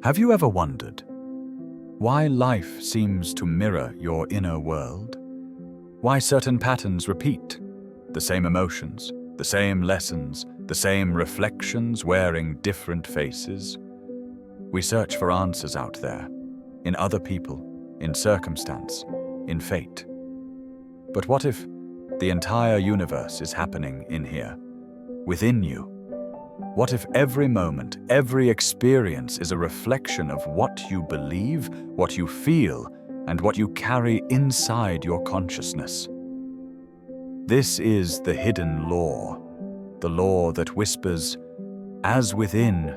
Have you ever wondered why life seems to mirror your inner world? Why certain patterns repeat? The same emotions, the same lessons, the same reflections wearing different faces? We search for answers out there, in other people, in circumstance, in fate. But what if the entire universe is happening in here, within you? What if every moment, every experience is a reflection of what you believe, what you feel, and what you carry inside your consciousness? This is the hidden law, the law that whispers, as within,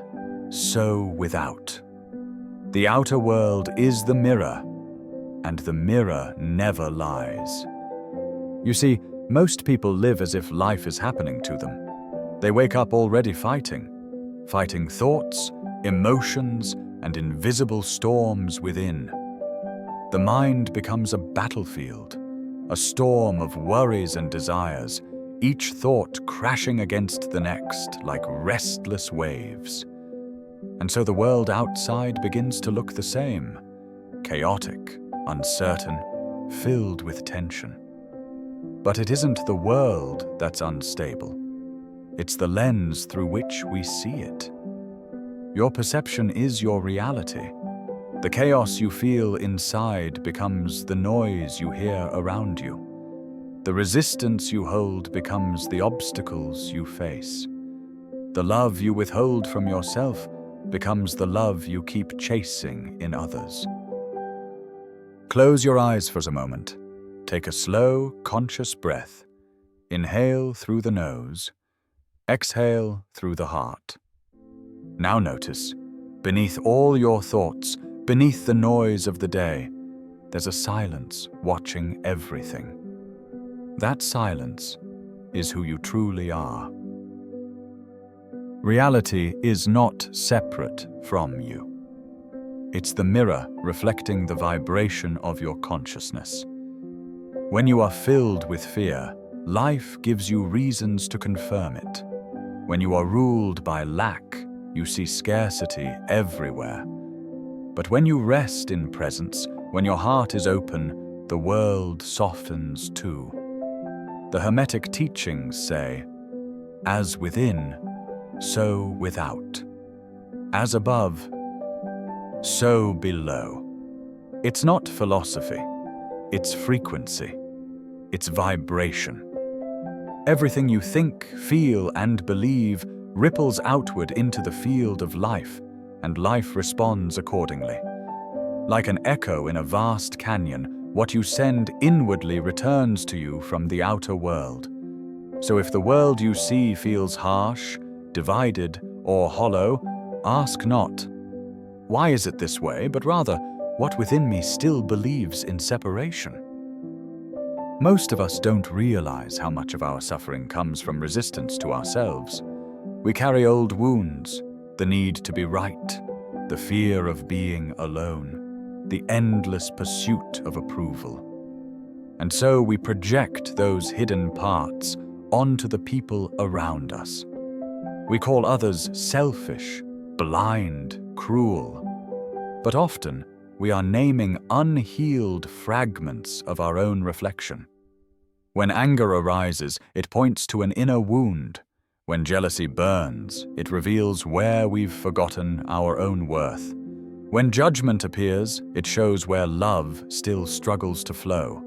so without. The outer world is the mirror, and the mirror never lies. You see, most people live as if life is happening to them. They wake up already fighting thoughts, emotions, and invisible storms within. The mind becomes a battlefield, a storm of worries and desires, each thought crashing against the next like restless waves. And so the world outside begins to look the same, chaotic, uncertain, filled with tension. But it isn't the world that's unstable. It's the lens through which we see it. Your perception is your reality. The chaos you feel inside becomes the noise you hear around you. The resistance you hold becomes the obstacles you face. The love you withhold from yourself becomes the love you keep chasing in others. Close your eyes for a moment. Take a slow, conscious breath. Inhale through the nose. Exhale through the heart. Now notice, beneath all your thoughts, beneath the noise of the day, there's a silence watching everything. That silence is who you truly are. Reality is not separate from you. It's the mirror reflecting the vibration of your consciousness. When you are filled with fear, life gives you reasons to confirm it. When you are ruled by lack, you see scarcity everywhere. But when you rest in presence, when your heart is open, the world softens too. The Hermetic teachings say, as within, so without. As above, so below. It's not philosophy, it's frequency, it's vibration. Everything you think, feel, and believe ripples outward into the field of life, and life responds accordingly. Like an echo in a vast canyon, what you send inwardly returns to you from the outer world. So if the world you see feels harsh, divided, or hollow, ask not, why is it this way, but rather, what within me still believes in separation? Most of us don't realize how much of our suffering comes from resistance to ourselves. We carry old wounds, the need to be right, the fear of being alone, the endless pursuit of approval. And so we project those hidden parts onto the people around us. We call others selfish, blind, cruel. But often, we are naming unhealed fragments of our own reflection. When anger arises, it points to an inner wound. When jealousy burns, it reveals where we've forgotten our own worth. When judgment appears, it shows where love still struggles to flow.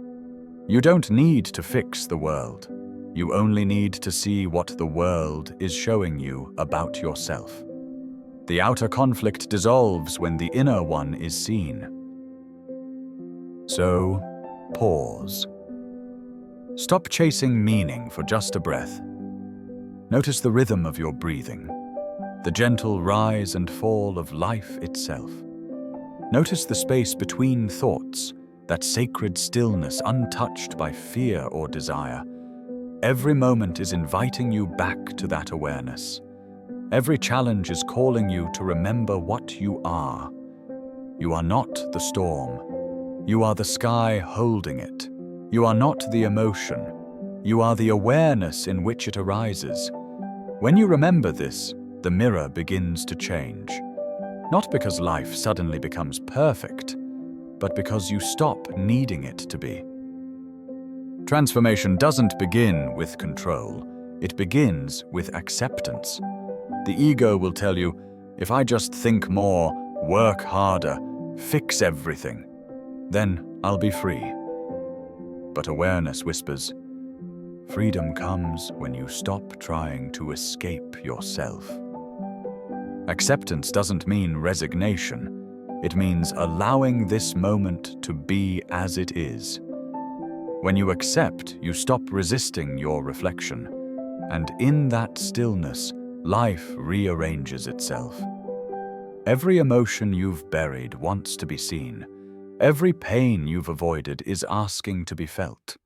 You don't need to fix the world. You only need to see what the world is showing you about yourself. The outer conflict dissolves when the inner one is seen. So, pause. Stop chasing meaning for just a breath. Notice the rhythm of your breathing, the gentle rise and fall of life itself. Notice the space between thoughts, that sacred stillness untouched by fear or desire. Every moment is inviting you back to that awareness. Every challenge is calling you to remember what you are. You are not the storm. You are the sky holding it. You are not the emotion. You are the awareness in which it arises. When you remember this, the mirror begins to change. Not because life suddenly becomes perfect, but because you stop needing it to be. Transformation doesn't begin with control. It begins with acceptance. The ego will tell you, if I just think more, work harder, fix everything, then I'll be free. But awareness whispers, freedom comes when you stop trying to escape yourself. Acceptance doesn't mean resignation. It means allowing this moment to be as it is. When you accept, you stop resisting your reflection, and in that stillness, life rearranges itself. Every emotion you've buried wants to be seen. Every pain you've avoided is asking to be felt.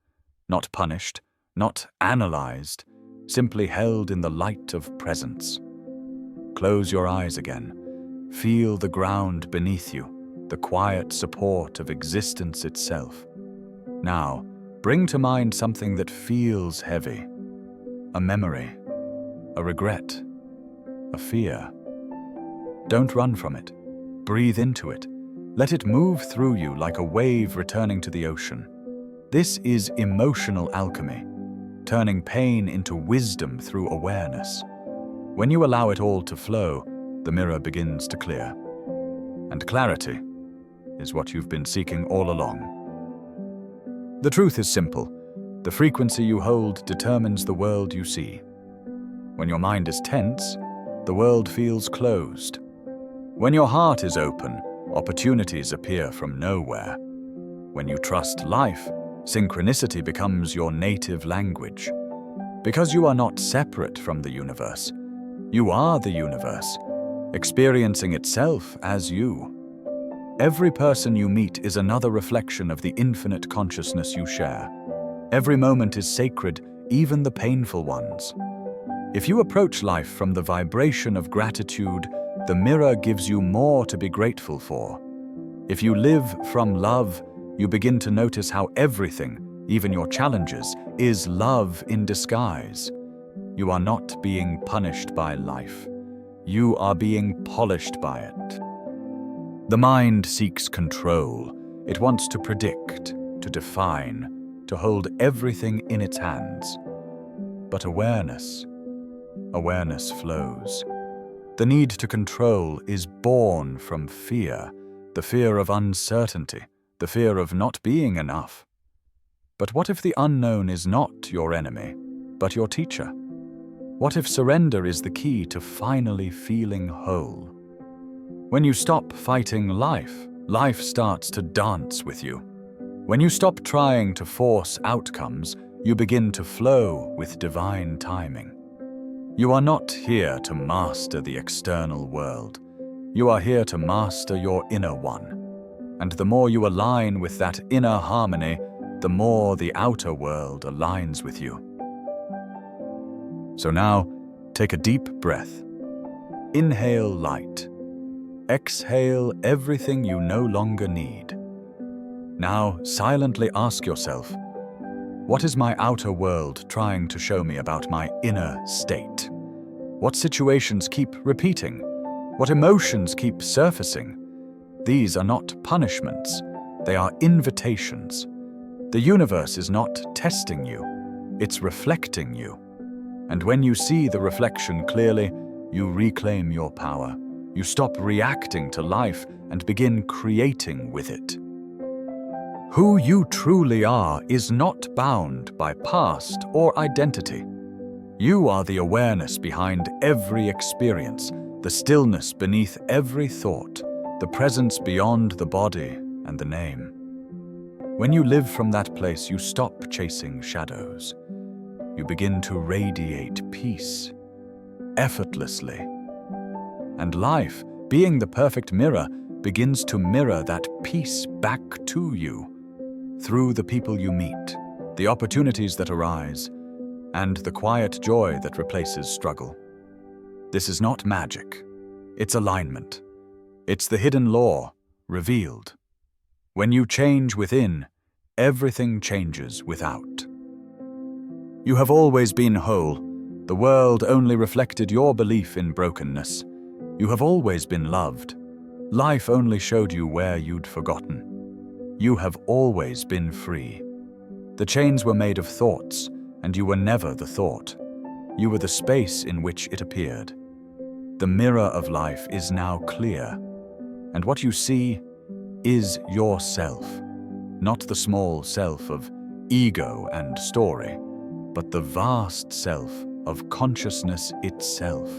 Not punished, not analyzed, simply held in the light of presence. Close your eyes again. Feel the ground beneath you, the quiet support of existence itself. Now, bring to mind something that feels heavy. A memory, a regret, a fear. Don't run from it. Breathe into it. Let it move through you like a wave returning to the ocean. This is emotional alchemy, turning pain into wisdom through awareness. When you allow it all to flow, the mirror begins to clear. And clarity is what you've been seeking all along. The truth is simple. The frequency you hold determines the world you see. When your mind is tense, the world feels closed. When your heart is open, opportunities appear from nowhere. When you trust life, synchronicity becomes your native language. Because you are not separate from the universe, you are the universe, experiencing itself as you. Every person you meet is another reflection of the infinite consciousness you share. Every moment is sacred, even the painful ones. If you approach life from the vibration of gratitude, the mirror gives you more to be grateful for. If you live from love, you begin to notice how everything, even your challenges, is love in disguise. You are not being punished by life. You are being polished by it. The mind seeks control. It wants to predict, to define, to hold everything in its hands. But awareness flows. The need to control is born from fear, the fear of uncertainty, the fear of not being enough. But what if the unknown is not your enemy, but your teacher? What if surrender is the key to finally feeling whole? When you stop fighting life, life starts to dance with you. When you stop trying to force outcomes, you begin to flow with divine timing. You are not here to master the external world. You are here to master your inner one. And the more you align with that inner harmony, the more the outer world aligns with you. So now, take a deep breath. Inhale light. Exhale everything you no longer need. Now, silently ask yourself, what is my outer world trying to show me about my inner state? What situations keep repeating? What emotions keep surfacing? These are not punishments. They are invitations. The universe is not testing you. It's reflecting you. And when you see the reflection clearly, you reclaim your power. You stop reacting to life and begin creating with it. Who you truly are is not bound by past or identity. You are the awareness behind every experience, the stillness beneath every thought, the presence beyond the body and the name. When you live from that place, you stop chasing shadows. You begin to radiate peace, effortlessly. And life, being the perfect mirror, begins to mirror that peace back to you, through the people you meet, the opportunities that arise, and the quiet joy that replaces struggle. This is not magic. It's alignment. It's the hidden law, revealed. When you change within, everything changes without. You have always been whole. The world only reflected your belief in brokenness. You have always been loved. Life only showed you where you'd forgotten. You have always been free. The chains were made of thoughts, and you were never the thought. You were the space in which it appeared. The mirror of life is now clear, and what you see is yourself, not the small self of ego and story, but the vast self of consciousness itself.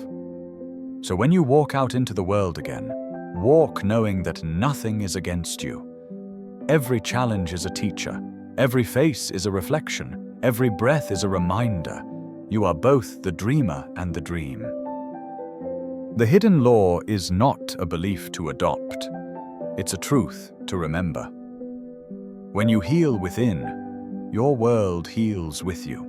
So when you walk out into the world again, walk knowing that nothing is against you. Every challenge is a teacher, every face is a reflection, every breath is a reminder. You are both the dreamer and the dream. The hidden law is not a belief to adopt. It's a truth to remember. When you heal within, your world heals with you.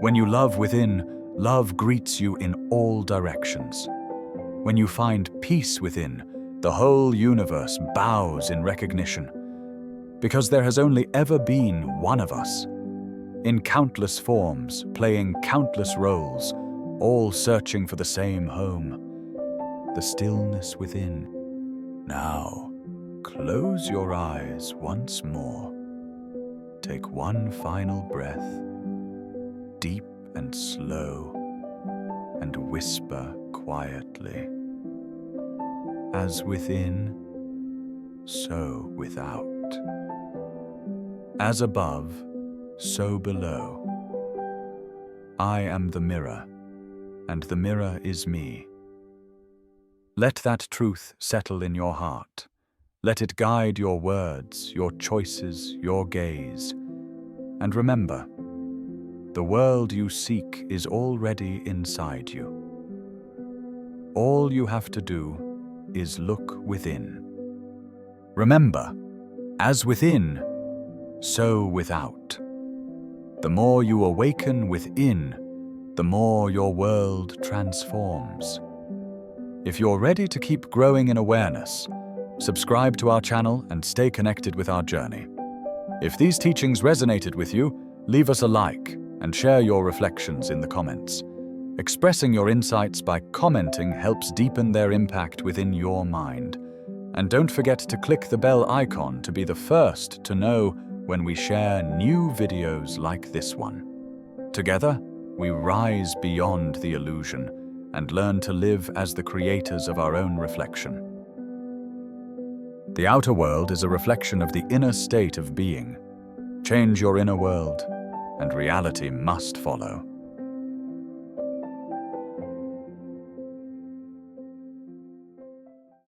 When you love within, love greets you in all directions. When you find peace within, the whole universe bows in recognition. Because there has only ever been one of us, in countless forms, playing countless roles, all searching for the same home, the stillness within. Now, close your eyes once more. Take one final breath, deep and slow, and whisper quietly. As within, so without. As above, so below. I am the mirror, and the mirror is me. Let that truth settle in your heart. Let it guide your words, your choices, your gaze. And remember, the world you seek is already inside you. All you have to do is look within. Remember, as within, so without. The more you awaken within, the more your world transforms. If you're ready to keep growing in awareness, subscribe to our channel and stay connected with our journey. If these teachings resonated with you, leave us a like and share your reflections in the comments. Expressing your insights by commenting helps deepen their impact within your mind. And don't forget to click the bell icon to be the first to know when we share new videos like this one. Together, we rise beyond the illusion and learn to live as the creators of our own reflection. The outer world is a reflection of the inner state of being. Change your inner world, and reality must follow.